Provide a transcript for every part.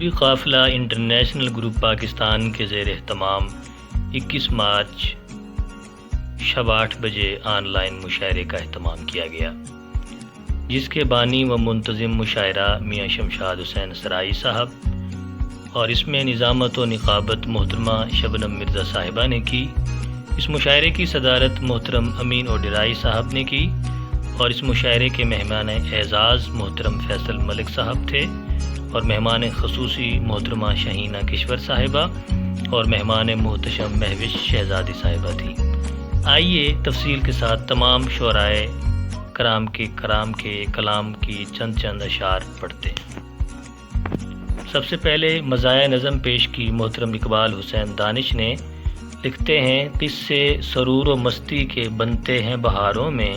ادبی قافلہ international group Pakistan کے زیر اہتمام 21 مارچ شب 8 بجے آن لائن مشاعرے کا اہتمام کیا گیا، جس کے بانی و منتظم مشاعرہ میاں شمشاد حسین سرائی صاحب اور اس میں نظامت و نقابت محترمہ شبنم مرزا صاحبہ نے کی۔ اس مشاعرے کی صدارت محترم امین اوڈیرائی صاحب نے کی اور اس مشاعرے کے مہمان اعزاز محترم فیصل ملک صاحب تھے اور مہمان خصوصی محترمہ شہینہ کشور صاحبہ اور مہمان محتشم مہوش شہزادی صاحبہ تھی۔ آئیے تفصیل کے ساتھ تمام شعرائے کرام کے کلام کی چند اشعار پڑھتے ہیں۔ سب سے پہلے مزایا نظم پیش کی محترم اقبال حسین دانش نے۔ لکھتے ہیں، قصے سرور و مستی کے بنتے ہیں بہاروں میں،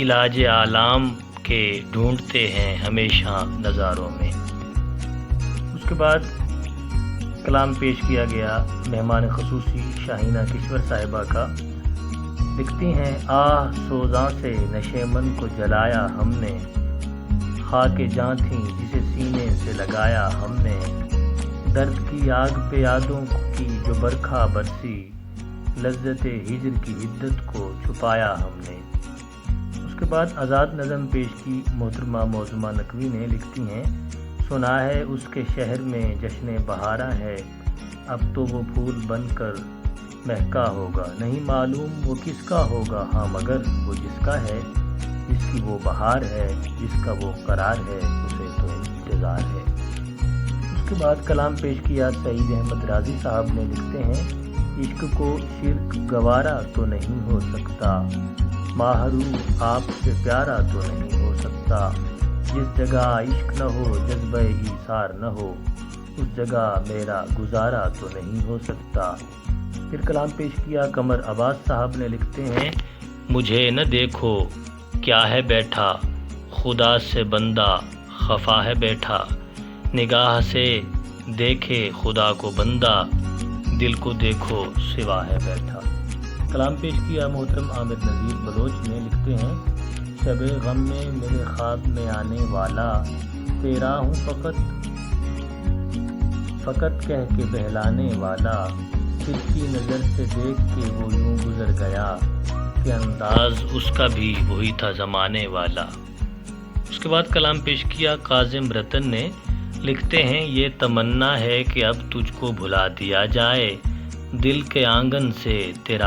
علاج آلام کے ڈھونڈتے ہیں ہمیشہ نظاروں میں۔ اس کے بعد کلام پیش کیا گیا مہمان خصوصی شاہینہ کشور صاحبہ کا۔ لکھتی ہیں، آہ سوزاں سے نشے من کو جلایا ہم نے، خاک جاں تھی جسے سینے سے لگایا ہم نے، درد کی آگ پہ یادوں کی جو برکھا برسی، لذت ہجر کی حدت کو چھپایا ہم نے۔ اس کے بعد آزاد نظم پیش کی محترمہ معظمہ نقوی نے۔ لکھتی ہیں، سنا ہے اس کے شہر میں جشن بہارا ہے، اب تو وہ پھول بن کر مہکا ہوگا، نہیں معلوم وہ کس کا ہوگا، ہاں مگر وہ جس کا ہے، جس کی وہ بہار ہے، جس کا وہ قرار ہے، اسے تو انتظار ہے۔ اس کے بعد کلام پیش کیا سعید احمد راضی صاحب نے۔ لکھتے ہیں، عشق کو شرک گوارا تو نہیں ہو سکتا، ماہرو آپ سے پیارا تو نہیں ہو سکتا، جس جگہ عشق نہ ہو جذبہ ایثار نہ ہو، اس جگہ میرا گزارا تو نہیں ہو سکتا۔ پھر کلام پیش کیا قمر عباس صاحب نے۔ لکھتے ہیں، مجھے نہ دیکھو کیا ہے بیٹھا، خدا سے بندہ خفا ہے بیٹھا، نگاہ سے دیکھے خدا کو بندہ، دل کو دیکھو سوا ہے بیٹھا۔ کلام پیش کیا محترم عامر نذیر بلوچ نے۔ لکھتے ہیں، شب غم میں میرے خواب میں آنے والا، تیرا ہوں فقط کہہ کے بہلانے والا، کھڑکی نظر سے دیکھ کے وہ یوں گزر گیا، کہ انداز اس کا بھی وہی تھا زمانے والا۔ اس کے بعد کلام پیش کیا کاظم رتن نے۔ لکھتے ہیں، یہ تمنا ہے کہ اب تجھ کو بھلا دیا جائے، دل کے آنگن سے تیرا